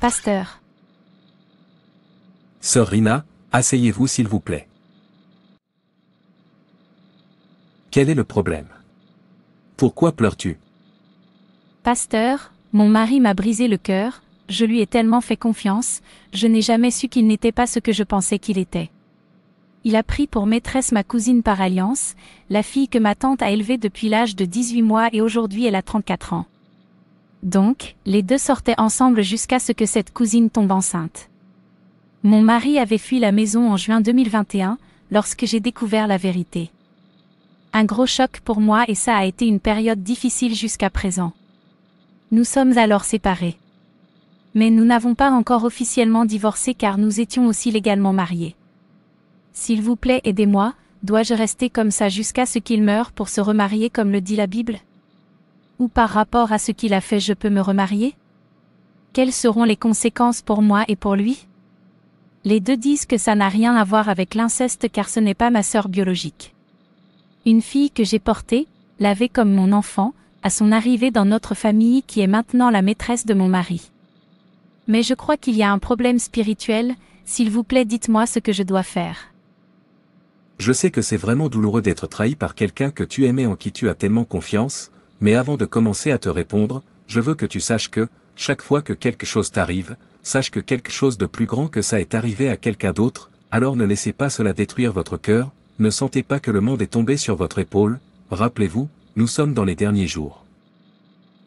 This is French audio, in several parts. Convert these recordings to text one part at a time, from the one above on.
Pasteur. Sœur Rina, asseyez-vous s'il vous plaît. Quel est le problème? Pourquoi pleures-tu? Pasteur, mon mari m'a brisé le cœur, je lui ai tellement fait confiance, je n'ai jamais su qu'il n'était pas ce que je pensais qu'il était. Il a pris pour maîtresse ma cousine par alliance, la fille que ma tante a élevée depuis l'âge de 18 mois et aujourd'hui elle a 34 ans. Donc, les deux sortaient ensemble jusqu'à ce que cette cousine tombe enceinte. Mon mari avait fui la maison en juin 2021, lorsque j'ai découvert la vérité. Un gros choc pour moi et ça a été une période difficile jusqu'à présent. Nous sommes alors séparés. Mais nous n'avons pas encore officiellement divorcé car nous étions aussi légalement mariés. S'il vous plaît, aidez-moi, dois-je rester comme ça jusqu'à ce qu'il meure pour se remarier comme le dit la Bible? Ou par rapport à ce qu'il a fait je peux me remarier? Quelles seront les conséquences pour moi et pour lui? Les deux disent que ça n'a rien à voir avec l'inceste car ce n'est pas ma sœur biologique. Une fille que j'ai portée, lavée comme mon enfant, à son arrivée dans notre famille qui est maintenant la maîtresse de mon mari. Mais je crois qu'il y a un problème spirituel, s'il vous plaît dites-moi ce que je dois faire. Je sais que c'est vraiment douloureux d'être trahi par quelqu'un que tu aimais en qui tu as tellement confiance, mais avant de commencer à te répondre, je veux que tu saches que, chaque fois que quelque chose t'arrive, sache que quelque chose de plus grand que ça est arrivé à quelqu'un d'autre, alors ne laissez pas cela détruire votre cœur, ne sentez pas que le monde est tombé sur votre épaule, rappelez-vous, nous sommes dans les derniers jours.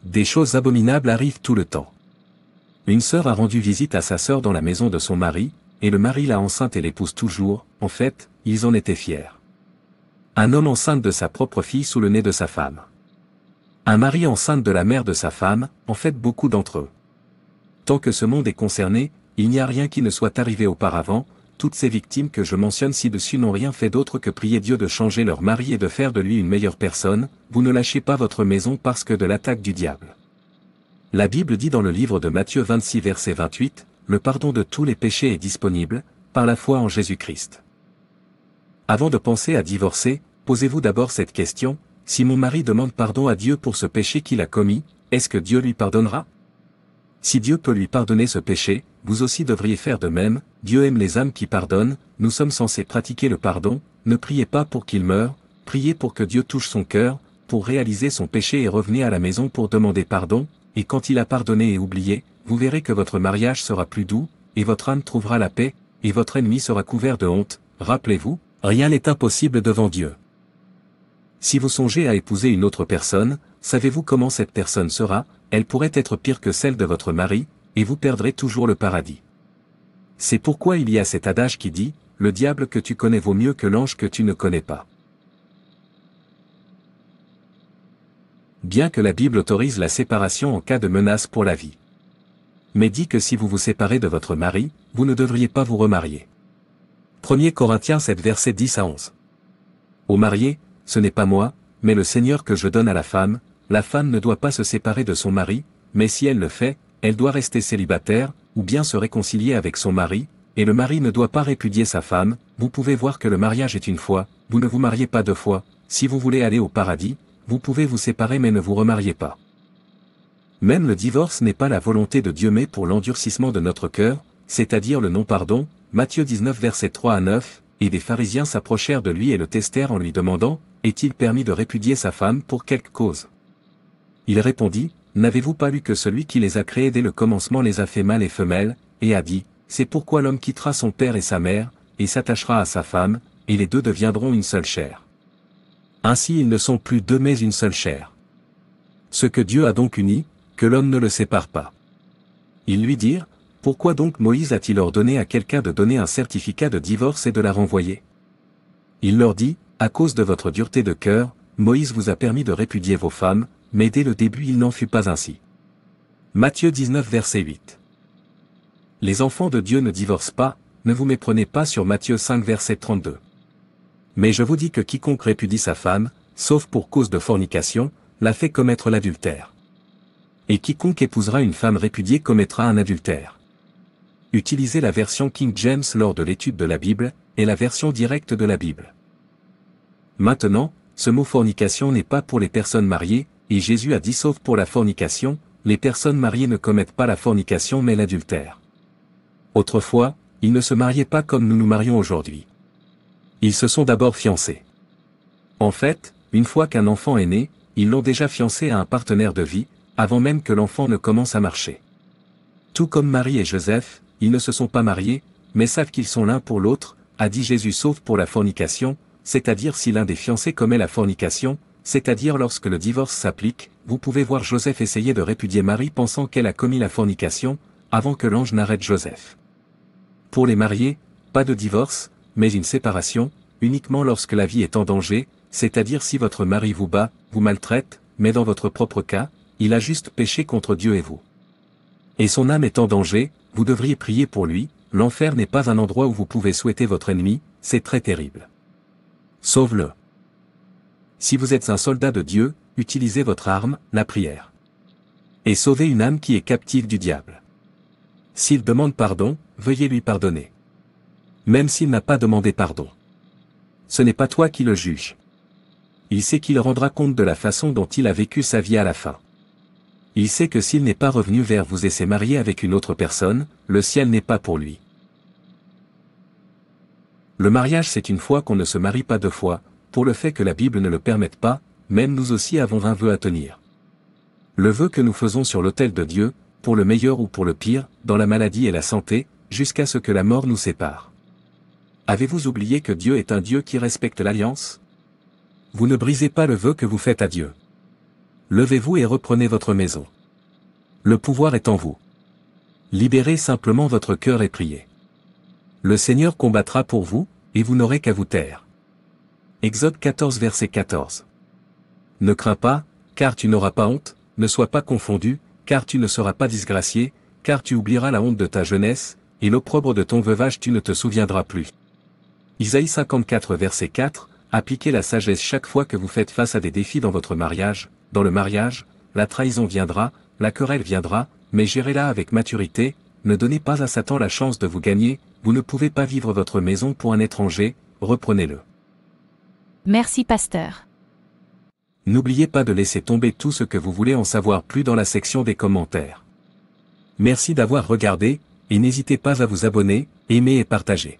Des choses abominables arrivent tout le temps. Une sœur a rendu visite à sa sœur dans la maison de son mari, et le mari l'a enceinte et l'épouse toujours, en fait, ils en étaient fiers. Un homme enceinte de sa propre fille sous le nez de sa femme. Un mari enceinte de la mère de sa femme, en fait beaucoup d'entre eux. Tant que ce monde est concerné, il n'y a rien qui ne soit arrivé auparavant, toutes ces victimes que je mentionne ci-dessus n'ont rien fait d'autre que prier Dieu de changer leur mari et de faire de lui une meilleure personne, vous ne lâchez pas votre maison parce que de l'attaque du diable. La Bible dit dans le livre de Matthieu 26 verset 28, le pardon de tous les péchés est disponible, par la foi en Jésus-Christ. Avant de penser à divorcer, posez-vous d'abord cette question, si mon mari demande pardon à Dieu pour ce péché qu'il a commis, est-ce que Dieu lui pardonnera? Si Dieu peut lui pardonner ce péché, vous aussi devriez faire de même, Dieu aime les âmes qui pardonnent, nous sommes censés pratiquer le pardon, ne priez pas pour qu'il meure, priez pour que Dieu touche son cœur, pour réaliser son péché et revenez à la maison pour demander pardon, et quand il a pardonné et oublié, vous verrez que votre mariage sera plus doux, et votre âme trouvera la paix, et votre ennemi sera couvert de honte, rappelez-vous, rien n'est impossible devant Dieu. Si vous songez à épouser une autre personne, savez-vous comment cette personne sera? Elle pourrait être pire que celle de votre mari, et vous perdrez toujours le paradis. C'est pourquoi il y a cet adage qui dit, le diable que tu connais vaut mieux que l'ange que tu ne connais pas. Bien que la Bible autorise la séparation en cas de menace pour la vie. Mais dit que si vous vous séparez de votre mari, vous ne devriez pas vous remarier. 1 Corinthiens 7 versets 10 à 11. Aux mariés, ce n'est pas moi, mais le Seigneur que je donne à la femme ne doit pas se séparer de son mari, mais si elle le fait, elle doit rester célibataire, ou bien se réconcilier avec son mari, et le mari ne doit pas répudier sa femme, vous pouvez voir que le mariage est une fois, vous ne vous mariez pas deux fois, si vous voulez aller au paradis, vous pouvez vous séparer mais ne vous remariez pas. Même le divorce n'est pas la volonté de Dieu mais pour l'endurcissement de notre cœur, c'est-à-dire le non-pardon, Matthieu 19 versets 3 à 9, et des pharisiens s'approchèrent de lui et le testèrent en lui demandant, est-il permis de répudier sa femme pour quelque cause? Il répondit, n'avez-vous pas lu que celui qui les a créés dès le commencement les a fait mâle et femelle, et a dit, c'est pourquoi l'homme quittera son père et sa mère, et s'attachera à sa femme, et les deux deviendront une seule chair. Ainsi ils ne sont plus deux mais une seule chair. Ce que Dieu a donc uni, que l'homme ne le sépare pas. Ils lui dirent, pourquoi donc Moïse a-t-il ordonné à quelqu'un de donner un certificat de divorce et de la renvoyer? Il leur dit, à cause de votre dureté de cœur, Moïse vous a permis de répudier vos femmes, mais dès le début il n'en fut pas ainsi. Matthieu 19 verset 8. Les enfants de Dieu ne divorcent pas, ne vous méprenez pas sur Matthieu 5 verset 32. Mais je vous dis que quiconque répudie sa femme, sauf pour cause de fornication, l'a fait commettre l'adultère. Et quiconque épousera une femme répudiée commettra un adultère. Utilisez la version King James lors de l'étude de la Bible, et la version directe de la Bible. Maintenant, ce mot fornication n'est pas pour les personnes mariées, et Jésus a dit sauf pour la fornication, les personnes mariées ne commettent pas la fornication mais l'adultère. Autrefois, ils ne se mariaient pas comme nous nous marions aujourd'hui. Ils se sont d'abord fiancés. En fait, une fois qu'un enfant est né, ils l'ont déjà fiancé à un partenaire de vie, avant même que l'enfant ne commence à marcher. Tout comme Marie et Joseph, ils ne se sont pas mariés, mais savent qu'ils sont l'un pour l'autre, a dit Jésus, sauf pour la fornication, c'est-à-dire si l'un des fiancés commet la fornication, c'est-à-dire lorsque le divorce s'applique. Vous pouvez voir Joseph essayer de répudier Marie pensant qu'elle a commis la fornication, avant que l'ange n'arrête Joseph. Pour les mariés, pas de divorce, mais une séparation, uniquement lorsque la vie est en danger, c'est-à-dire si votre mari vous bat, vous maltraite, mais dans votre propre cas, il a juste péché contre Dieu et vous. Et son âme est en danger, vous devriez prier pour lui. L'enfer n'est pas un endroit où vous pouvez souhaiter votre ennemi, c'est très terrible. Sauve-le. Si vous êtes un soldat de Dieu, utilisez votre arme, la prière. Et sauvez une âme qui est captive du diable. S'il demande pardon, veuillez lui pardonner. Même s'il n'a pas demandé pardon. Ce n'est pas toi qui le juges. Il sait qu'il rendra compte de la façon dont il a vécu sa vie à la fin. Il sait que s'il n'est pas revenu vers vous et s'est marié avec une autre personne, le ciel n'est pas pour lui. Le mariage, c'est une fois qu'on ne se marie pas deux fois, pour le fait que la Bible ne le permette pas, même nous aussi avons un vœu à tenir. Le vœu que nous faisons sur l'autel de Dieu, pour le meilleur ou pour le pire, dans la maladie et la santé, jusqu'à ce que la mort nous sépare. Avez-vous oublié que Dieu est un Dieu qui respecte l'alliance? Vous ne brisez pas le vœu que vous faites à Dieu. Levez-vous et reprenez votre maison. Le pouvoir est en vous. Libérez simplement votre cœur et priez. Le Seigneur combattra pour vous, et vous n'aurez qu'à vous taire. Exode 14 verset 14. Ne crains pas, car tu n'auras pas honte, ne sois pas confondu, car tu ne seras pas disgracié, car tu oublieras la honte de ta jeunesse, et l'opprobre de ton veuvage tu ne te souviendras plus. Isaïe 54 verset 4, appliquez la sagesse chaque fois que vous faites face à des défis dans votre mariage. Dans le mariage, la trahison viendra, la querelle viendra, mais gérez-la avec maturité, ne donnez pas à Satan la chance de vous gagner, vous ne pouvez pas vivre votre maison pour un étranger, reprenez-le. Merci pasteur. N'oubliez pas de laisser tomber tout ce que vous voulez en savoir plus dans la section des commentaires. Merci d'avoir regardé, et n'hésitez pas à vous abonner, aimer et partager.